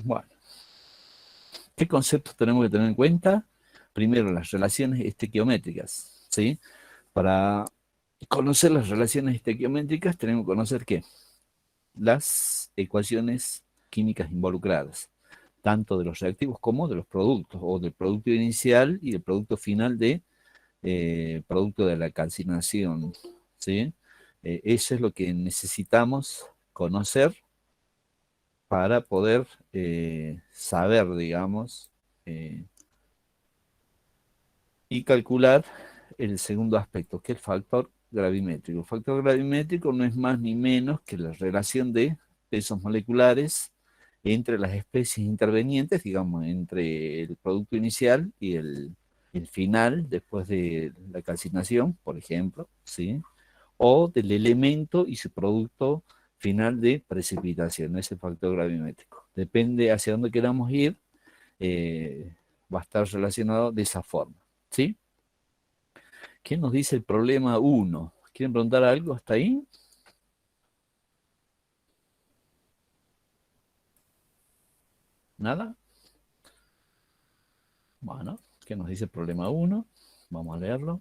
Bueno, ¿qué conceptos tenemos que tener en cuenta? Primero, las relaciones estequiométricas, ¿sí? Para conocer las relaciones estequiométricas tenemos que conocer ¿qué? Las ecuaciones químicas involucradas, tanto de los reactivos como de los productos, o del producto inicial y del producto final de producto de la calcinación, ¿sí? Eso es lo que necesitamos conocer para poder saber, digamos, eh, y calcular el segundo aspecto, que es el factor gravimétrico. El factor gravimétrico no es más ni menos que la relación de pesos moleculares entre las especies intervenientes, digamos, entre el producto inicial y el final, después de la calcinación, por ejemplo, ¿sí? O del elemento y su producto final de precipitación, ese factor gravimétrico. Depende hacia dónde queramos ir, va a estar relacionado de esa forma, ¿sí? ¿Qué nos dice el problema 1? ¿Quieren preguntar algo hasta ahí? ¿Nada? Bueno, ¿qué nos dice el problema 1? Vamos a leerlo.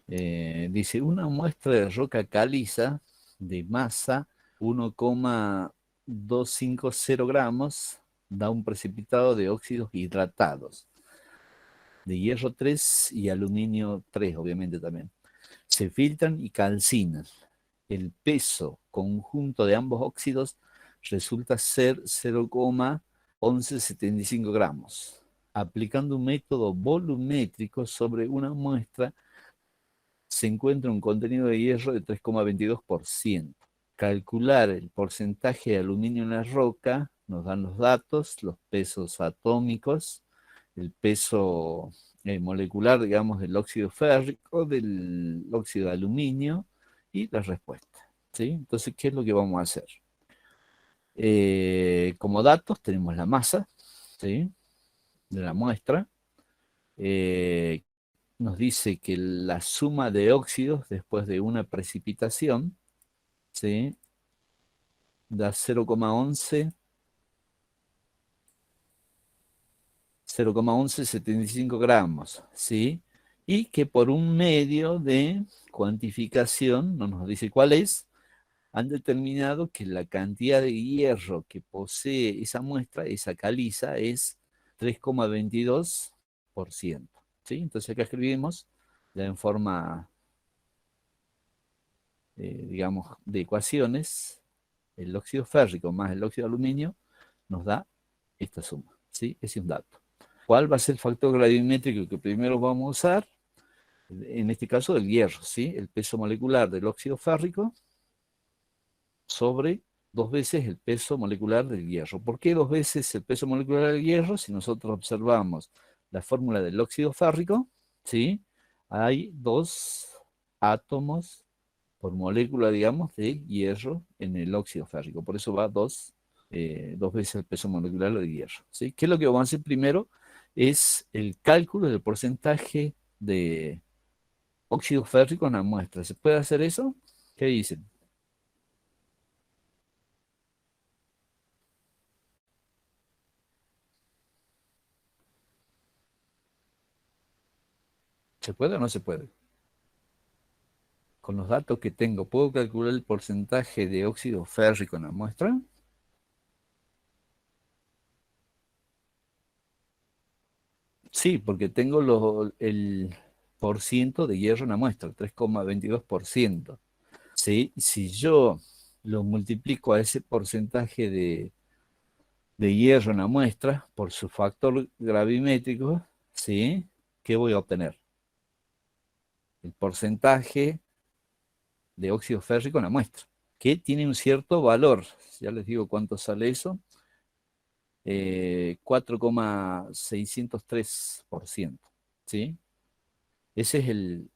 Dice, una muestra de roca caliza de masa 1,250 gramos da un precipitado de óxidos hidratados, de hierro 3 y aluminio 3, obviamente también. Se filtran y calcinan. El peso conjunto de ambos óxidos resulta ser 0,1175 gramos. Aplicando un método volumétrico sobre una muestra, se encuentra un contenido de hierro de 3,22%. Calcular el porcentaje de aluminio en la roca nos dan los datos, los pesos atómicos, el peso molecular, digamos, del óxido férrico, del óxido de aluminio y la respuesta, ¿sí? Entonces, ¿qué es lo que vamos a hacer? Como datos tenemos la masa, ¿sí? De la muestra. Eh, Nos dice que la suma de óxidos después de una precipitación, ¿sí? Da 0,1175 gramos, ¿sí? Y que por un medio de cuantificación, no nos dice cuál es, han determinado que la cantidad de hierro que posee esa muestra, esa caliza, es 3,22%, ¿sí? Entonces acá escribimos ya en forma, digamos, de ecuaciones, el óxido férrico más el óxido de aluminio nos da esta suma, ¿sí? Ese es un dato. ¿Cuál va a ser el factor gravimétrico que primero vamos a usar? En este caso del hierro, ¿sí? El peso molecular del óxido férrico sobre 2 veces el peso molecular del hierro. ¿Por qué 2 veces el peso molecular del hierro? Si nosotros observamos la fórmula del óxido férrico, ¿sí? Hay 2 átomos por molécula, digamos, de hierro en el óxido férrico. Por eso va 2 veces el peso molecular del hierro, ¿sí? ¿Qué es lo que vamos a hacer primero? Es el cálculo del porcentaje de óxido férrico en la muestra. ¿Se puede hacer eso? ¿Qué dicen? ¿Se puede o no se puede? Con los datos que tengo, ¿puedo calcular el porcentaje de óxido férrico en la muestra? Sí, porque tengo el porciento de hierro en la muestra, 3,22%. ¿Sí? Si yo lo multiplico a ese porcentaje de hierro en la muestra por su factor gravimétrico, ¿sí? ¿Qué voy a obtener? El porcentaje de óxido férrico en la muestra, que tiene un cierto valor. Ya les digo cuánto sale eso. 4,603%, ¿sí? Ese es el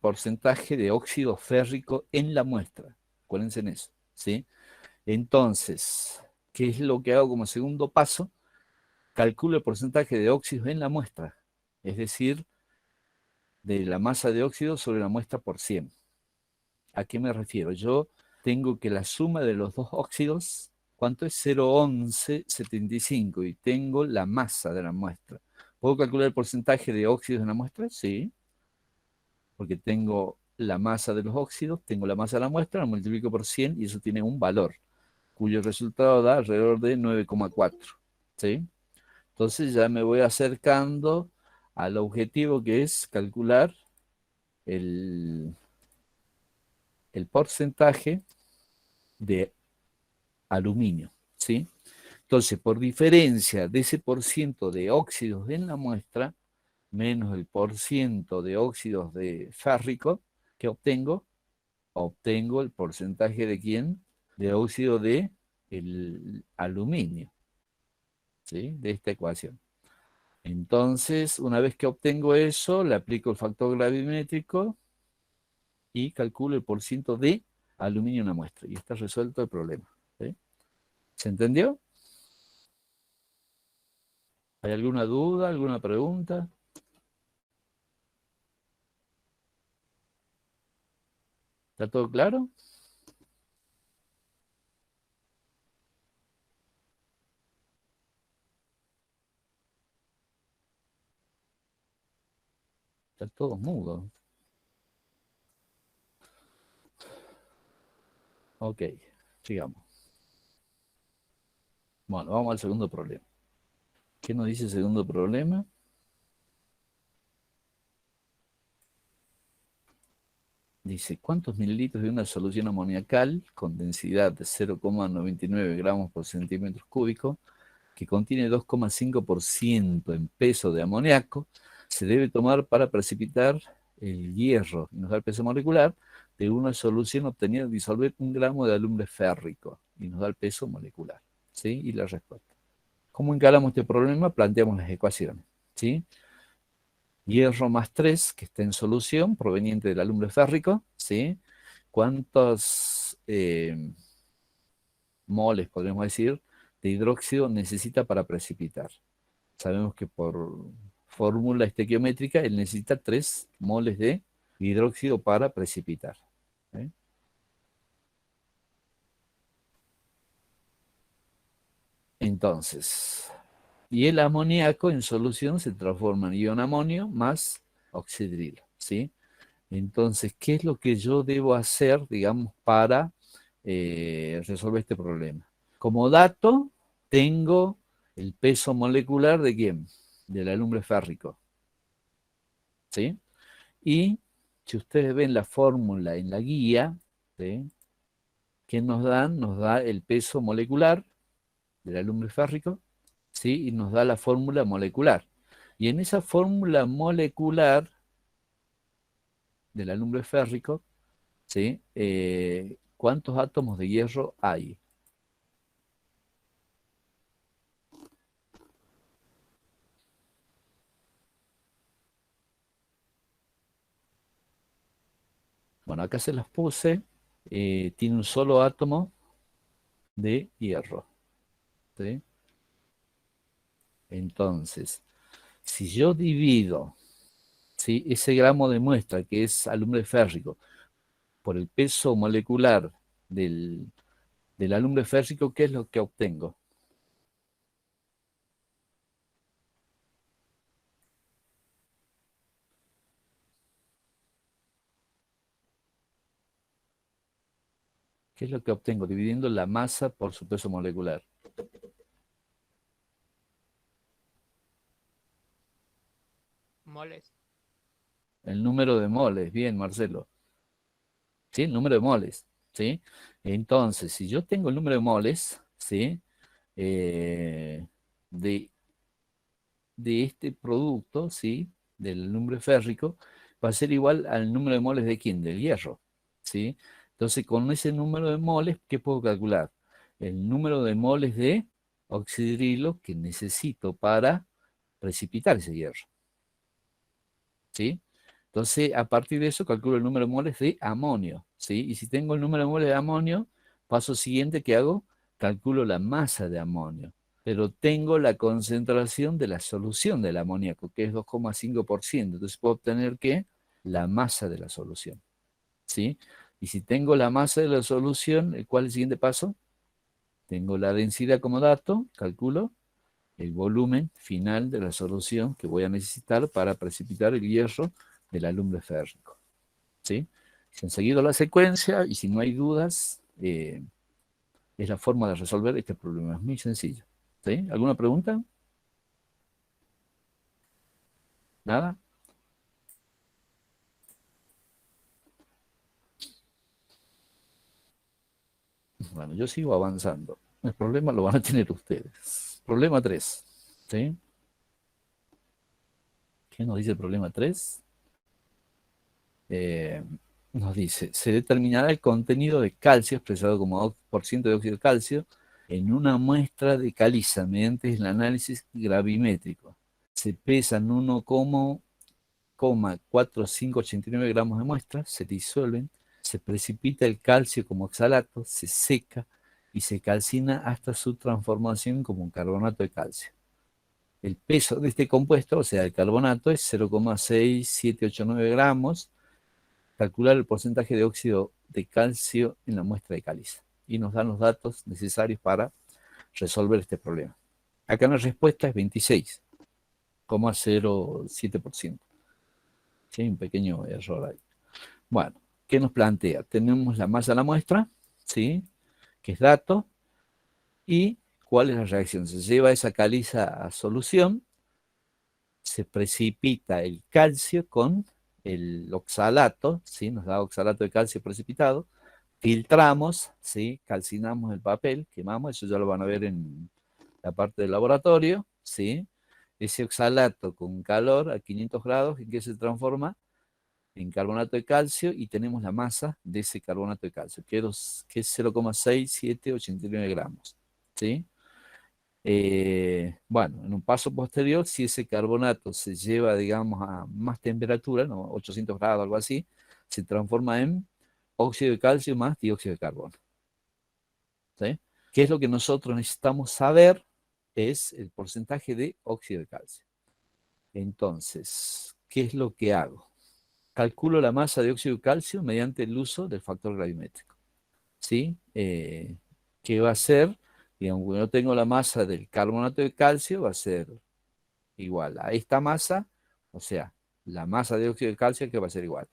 porcentaje de óxido férrico en la muestra. Acuérdense en eso, ¿sí? Entonces, ¿qué es lo que hago como segundo paso? Calculo el porcentaje de óxidos en la muestra, es decir, de la masa de óxido sobre la muestra por 100. ¿A qué me refiero? Yo tengo que la suma de los dos óxidos, ¿Cuánto es? 0,1175 y tengo la masa de la muestra. ¿Puedo calcular el porcentaje de óxidos en la muestra? Sí, porque tengo la masa de los óxidos, tengo la masa de la muestra, la multiplico por 100 y eso tiene un valor, cuyo resultado da alrededor de 9,4. ¿Sí? Entonces ya me voy acercando al objetivo, que es calcular el porcentaje de aluminio. ¿Sí? Entonces, por diferencia de ese porciento de óxidos en la muestra, menos el porciento de óxidos de férrico que obtengo el porcentaje de ¿quién? De óxido de el aluminio, ¿sí? De esta ecuación. Entonces, una vez que obtengo eso, le aplico el factor gravimétrico y calculo el porciento de aluminio en la muestra. Y está resuelto el problema. ¿Sí? ¿Se entendió? ¿Hay alguna duda, alguna pregunta? ¿Está todo claro? Está todo mudo. Ok, sigamos. Bueno, vamos al segundo problema. ¿Qué nos dice el segundo problema? Dice, ¿cuántos mililitros de una solución amoniacal con densidad de 0,99 gramos por centímetro cúbico, que contiene 2,5% en peso de amoníaco, se debe tomar para precipitar el hierro y nos da el peso molecular de una solución obtenida al disolver 1 gramo de alumbre férrico y nos da el peso molecular? ¿Sí? Y la respuesta. ¿Cómo encaramos este problema? Planteamos las ecuaciones. ¿Sí? Hierro más 3, que está en solución, proveniente del alumbre férrico, ¿sí? ¿Cuántos moles, podríamos decir, de hidróxido necesita para precipitar? Sabemos que por fórmula estequiométrica, él necesita 3 moles de hidróxido para precipitar. ¿Sí? Entonces, y el amoníaco en solución se transforma en ion amonio más oxidrilo, ¿sí? Entonces, ¿qué es lo que yo debo hacer, digamos, para resolver este problema? Como dato, tengo el peso molecular de ¿quién? Del alumbre férrico, ¿sí? Y si ustedes ven la fórmula en la guía, ¿sí? ¿Qué nos dan? Nos da el peso molecular del alumbre férrico, ¿sí? Y nos da la fórmula molecular. Y en esa fórmula molecular del alumbre férrico, ¿sí? ¿Cuántos átomos de hierro hay? Bueno, acá se las puse. Tiene un solo átomo de hierro, ¿sí? Entonces, si yo divido, ¿sí? Ese gramo de muestra, que es alumbre férrico, por el peso molecular del alumbre férrico, ¿qué es lo que obtengo? ¿Qué es lo que obtengo? Dividiendo la masa por su peso molecular. Moles. El número de moles, bien, Marcelo. ¿Sí? El número de moles, ¿sí? Entonces, si yo tengo el número de moles, ¿sí? Eh, de, de este producto, ¿sí? Del alumbre férrico, va a ser igual al número de moles de ¿quién? Del hierro, ¿sí? Entonces, con ese número de moles, ¿qué puedo calcular? El número de moles de oxidrilo que necesito para precipitar ese hierro, ¿sí? Entonces, a partir de eso, calculo el número de moles de amonio, ¿sí? Y si tengo el número de moles de amonio, paso siguiente que hago, calculo la masa de amonio. Pero tengo la concentración de la solución del amoníaco, que es 2,5%. Entonces puedo obtener, ¿qué? La masa de la solución, ¿sí? Y si tengo la masa de la solución, ¿cuál es el siguiente paso? Tengo la densidad como dato, calculo el volumen final de la solución que voy a necesitar para precipitar el hierro del alumbre férrico. ¿Sí? Si han seguido la secuencia y si no hay dudas, es la forma de resolver este problema. Es muy sencillo. ¿Sí? ¿Alguna pregunta? ¿Nada? Bueno, yo sigo avanzando. El problema lo van a tener ustedes. Problema 3. ¿Sí? ¿Qué nos dice el problema 3? Eh, Nos dice, se determinará el contenido de calcio expresado como por ciento de óxido de calcio en una muestra de caliza mediante el análisis gravimétrico. Se pesan 1,4589 gramos de muestra, se disuelven, se precipita el calcio como oxalato, se seca y se calcina hasta su transformación como un carbonato de calcio. El peso de este compuesto, o sea, el carbonato, es 0,6789 gramos. Calcular el porcentaje de óxido de calcio en la muestra de caliza. Y nos dan los datos necesarios para resolver este problema. Acá la respuesta es 26,07%. Sí, hay un pequeño error ahí. Bueno, ¿qué nos plantea? Tenemos la masa de la muestra, ¿sí? Que es dato, y cuál es la reacción. Se lleva esa caliza a solución, se precipita el calcio con el oxalato, ¿sí? Nos da oxalato de calcio precipitado, filtramos, ¿sí? Calcinamos el papel, quemamos, eso ya lo van a ver en la parte del laboratorio, ¿sí? Ese oxalato con calor a 500 grados, ¿en qué se transforma? En carbonato de calcio, y tenemos la masa de ese carbonato de calcio, que es 0,6789 gramos, ¿sí? Bueno, en un paso posterior, si ese carbonato se lleva, digamos, a más temperatura, ¿no? 800 grados, algo así, se transforma en óxido de calcio más dióxido de carbono. ¿Sí? ¿Qué es lo que nosotros necesitamos saber? Es el porcentaje de óxido de calcio. Entonces, ¿qué es lo que hago? Calculo la masa de óxido de calcio mediante el uso del factor gravimétrico. ¿Sí? ¿Qué va a ser? Digamos, cuando yo tengo la masa del carbonato de calcio, va a ser igual a esta masa, o sea, la masa de óxido de calcio que va a ser igual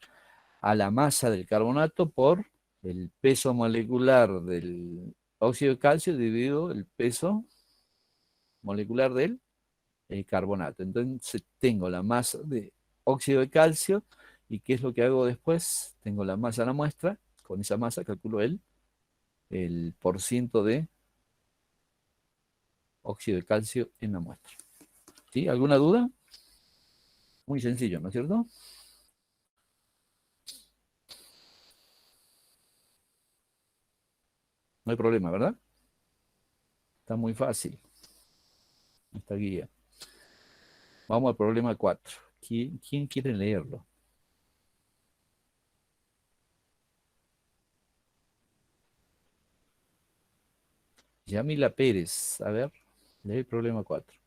a la masa del carbonato por el peso molecular del óxido de calcio dividido el peso molecular del carbonato. Entonces tengo la masa de óxido de calcio, y ¿qué es lo que hago después? Tengo la masa de la muestra, con esa masa calculo el porciento de óxido de calcio en la muestra. ¿Sí? ¿Alguna duda? Muy sencillo, ¿no es cierto? No hay problema, ¿verdad? Está muy fácil esta guía. Vamos al problema 4. ¿Quién quiere leerlo? Yamila Pérez. A ver, lee el problema 4.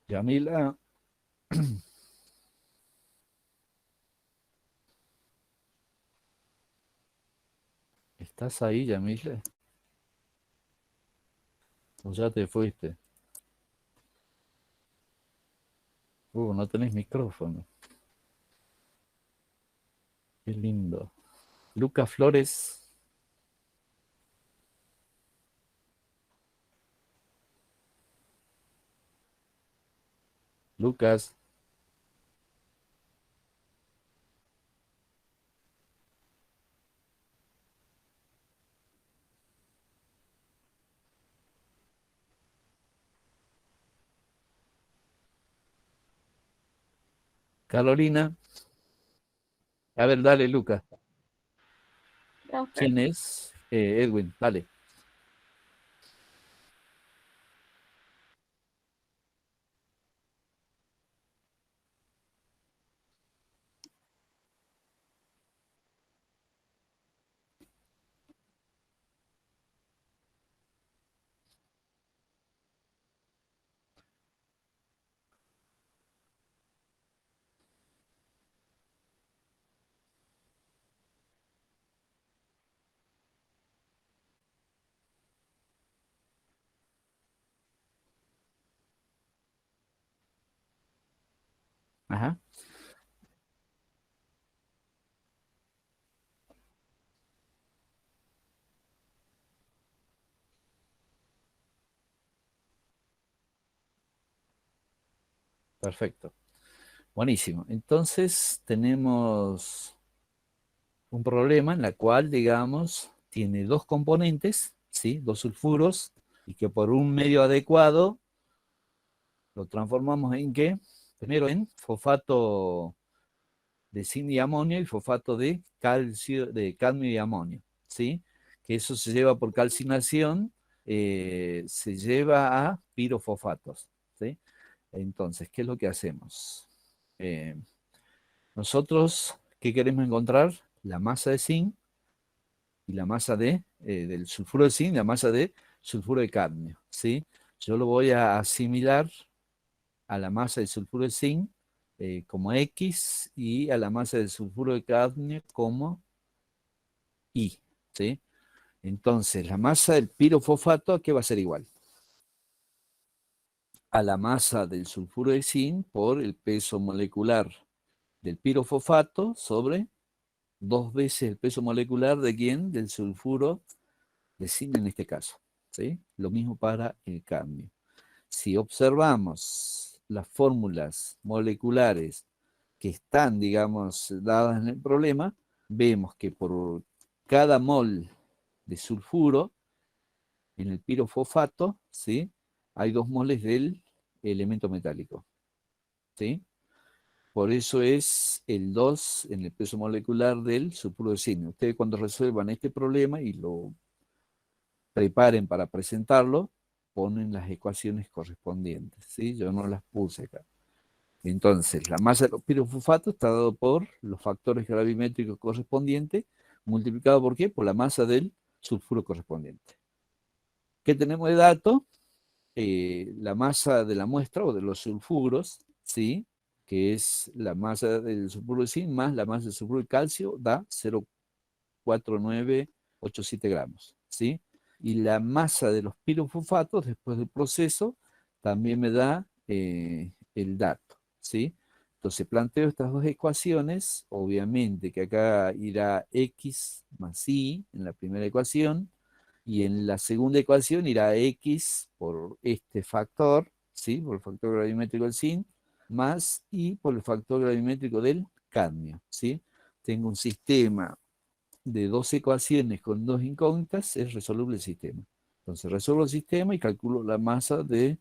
Yamila, ¿estás ahí, Yamila? ¿O ya te fuiste? No tenés micrófono. Qué lindo. Lucas Flores. Lucas. Carolina. A ver, dale, Lucas. Profe, ¿Quién es? Edwin, dale. Ajá, perfecto. Buenísimo. Entonces tenemos un problema en la cual, digamos, tiene dos componentes, ¿sí? Dos sulfuros, y que por un medio adecuado lo transformamos en qué? Primero en fosfato de zinc y amonio y fosfato de calcio, de cadmio y amonio, ¿sí? Que eso se lleva por calcinación, se lleva a pirofosfatos, ¿sí? Entonces, ¿qué es lo que hacemos? Eh, nosotros, ¿qué queremos encontrar? La masa de zinc y la masa del sulfuro de zinc y la masa de sulfuro de cadmio, ¿sí? Yo lo voy a asimilar a la masa del sulfuro de zinc como X y a la masa del sulfuro de cadmio como Y, ¿sí? Entonces, la masa del pirofosfato, ¿a qué va a ser igual? A la masa del sulfuro de zinc por el peso molecular del pirofosfato sobre dos veces el peso molecular de quién? Del sulfuro de zinc en este caso, ¿sí? Lo mismo para el cadmio. Si observamos las fórmulas moleculares que están, digamos, dadas en el problema, vemos que por cada mol de sulfuro en el pirofosfato, ¿sí? Hay 2 moles del elemento metálico, ¿sí? Por eso es el 2 en el peso molecular del sulfuro de zinc. Ustedes cuando resuelvan este problema y lo preparen para presentarlo, ponen las ecuaciones correspondientes, ¿sí? Yo no las puse acá. Entonces, la masa de los pirofosfatos está dado por los factores gravimétricos correspondientes, multiplicado por qué? Por la masa del sulfuro correspondiente. ¿Qué tenemos de dato? La masa de la muestra o de los sulfuros, ¿sí? Que es la masa del sulfuro de zinc más la masa del sulfuro de calcio, da 0,4987 gramos, ¿sí? Y la masa de los pirofosfatos después del proceso también me da el dato, ¿sí? Entonces planteo estas dos ecuaciones, obviamente que acá irá x más y en la primera ecuación, y en la segunda ecuación irá x por este factor, ¿sí? Por el factor gravimétrico del zinc, más y por el factor gravimétrico del cadmio, ¿sí? Tengo un sistema de dos ecuaciones con dos incógnitas, es resoluble el sistema. Entonces resuelvo el sistema y calculo la masa de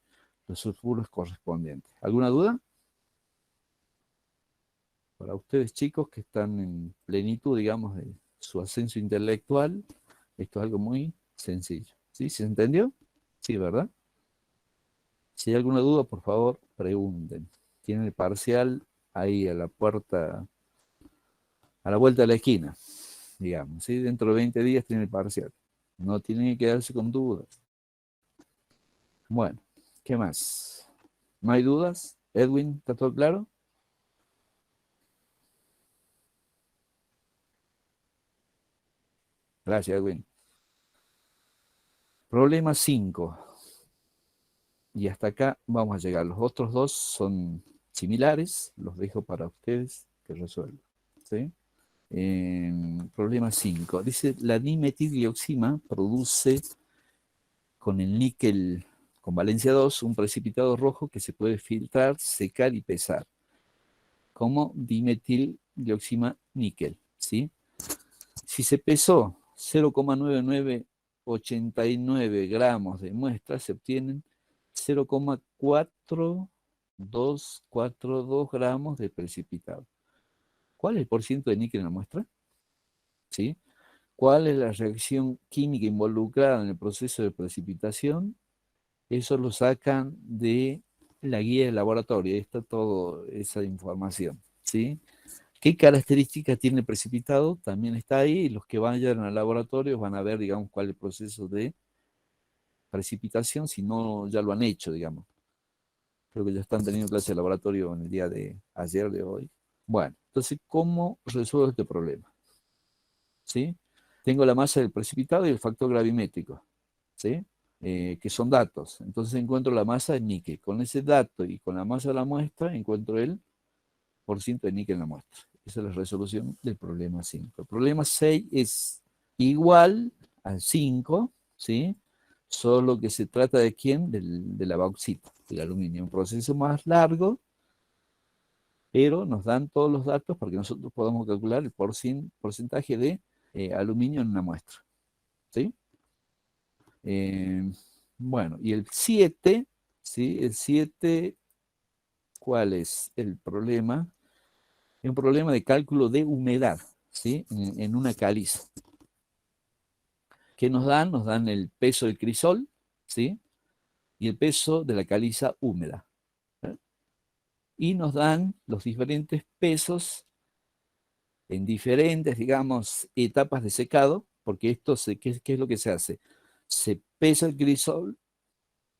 los sulfuros correspondientes. ¿Alguna duda? Para ustedes chicos que están en plenitud, digamos, de su ascenso intelectual, esto es algo muy sencillo. ¿Sí? ¿Se entendió? Sí, ¿verdad? Si hay alguna duda, por favor, pregunten. Tienen el parcial ahí a la puerta, a la vuelta de la esquina, digamos. ¿Sí? Dentro de 20 días tienen el parcial. No tienen que quedarse con dudas. Bueno, ¿qué más? ¿No hay dudas? Edwin, ¿está todo claro? Gracias, Edwin. Problema 5. Y hasta acá vamos a llegar. Los otros dos son similares, los dejo para ustedes que resuelvan. ¿Sí? Problema 5. Dice, la dimetildioxima produce con el níquel con valencia 2 un precipitado rojo que se puede filtrar, secar y pesar, como dimetildioxima níquel. ¿Sí? Si se pesó 0,9989 gramos de muestra, se obtienen 0,4242 gramos de precipitado. ¿Cuál es el porcentaje de níquel en la muestra? ¿Sí? ¿Cuál es la reacción química involucrada en el proceso de precipitación? Eso lo sacan de la guía de laboratorio. Ahí está toda esa información. ¿Sí? ¿Qué características tiene el precipitado? También está ahí, y los que vayan al laboratorio van a ver, digamos, cuál es el proceso de precipitación, si no ya lo han hecho, digamos. Creo que ya están teniendo clase de laboratorio en el día de ayer, de hoy. Bueno, entonces, ¿cómo resuelvo este problema? ¿Sí? Tengo la masa del precipitado y el factor gravimétrico, ¿sí? Que son datos. Entonces encuentro la masa de níquel. Con ese dato y con la masa de la muestra encuentro el 20% de níquel en la muestra. Esa es la resolución del problema 5. El problema 6 es igual al 5, ¿sí? Solo que se trata de ¿quién? De la bauxita, del aluminio. Un proceso más largo, pero nos dan todos los datos para que nosotros podamos calcular el porcentaje de aluminio en una muestra, ¿sí? Bueno, y el 7, ¿sí? El 7, ¿cuál es el problema? Es un problema de cálculo de humedad, ¿sí? En una caliza. ¿Qué nos dan? Nos dan el peso del crisol, ¿sí? Y el peso de la caliza húmeda. ¿Eh? Y nos dan los diferentes pesos en diferentes, digamos, etapas de secado, porque esto, ¿qué es lo que se hace? Se pesa el crisol,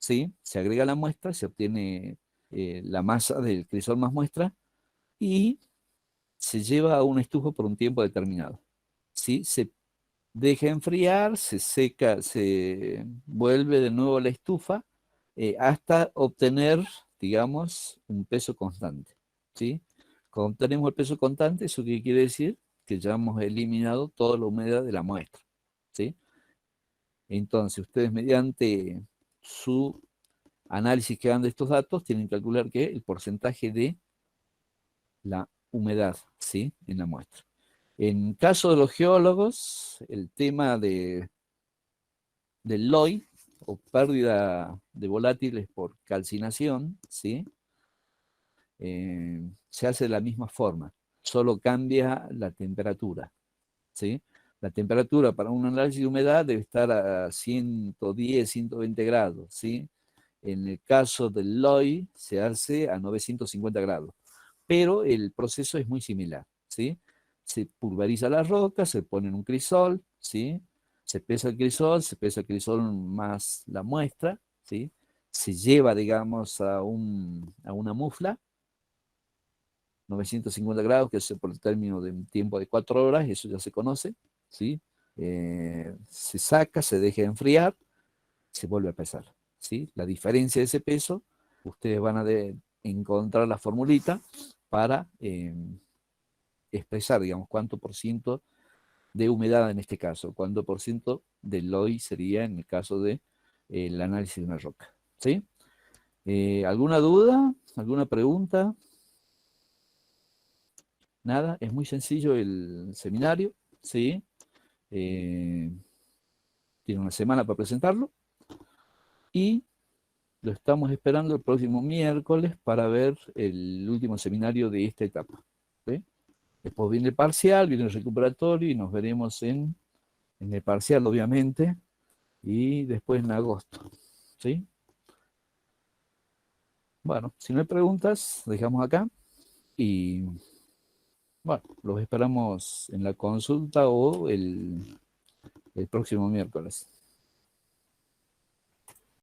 ¿sí? Se agrega la muestra, se obtiene la masa del crisol más muestra y se lleva a una estufa por un tiempo determinado, ¿sí? Se deja enfriar, se seca, se vuelve de nuevo a la estufa hasta obtener, digamos, un peso constante, ¿sí? Cuando tenemos el peso constante, ¿eso qué quiere decir? Que ya hemos eliminado toda la humedad de la muestra, ¿sí? Entonces, ustedes mediante su análisis que hagan de estos datos, tienen que calcular que el porcentaje de la humedad, ¿sí? En la muestra. En caso de los geólogos, el tema del LOI, o pérdida de volátiles por calcinación, ¿sí? Se hace de la misma forma, solo cambia la temperatura, ¿sí? La temperatura para un análisis de humedad debe estar a 110, 120 grados, ¿sí? En el caso del LOI se hace a 950 grados, pero el proceso es muy similar, ¿sí? Se pulveriza la roca, se pone en un crisol, ¿sí? Se pesa el crisol más la muestra, ¿sí? Se lleva, digamos, a una mufla, 950 grados, que es por el término de un tiempo de 4 horas, eso ya se conoce, ¿sí? Se saca, se deja enfriar, se vuelve a pesar, ¿sí? La diferencia de ese peso, ustedes van a encontrar la formulita para expresar, digamos, cuánto por ciento de humedad en este caso, cuánto por ciento de LOI sería en el caso de el análisis de una roca, ¿sí? ¿Alguna duda? ¿Alguna pregunta? Nada, es muy sencillo el seminario, ¿sí? Eh, Tiene una semana para presentarlo y lo estamos esperando el próximo miércoles para ver el último seminario de esta etapa, ¿sí? Después viene el parcial, viene el recuperatorio y nos veremos en el parcial, obviamente, y después en agosto, ¿sí? Bueno, si no hay preguntas, dejamos acá y bueno, los esperamos en la consulta o el próximo miércoles.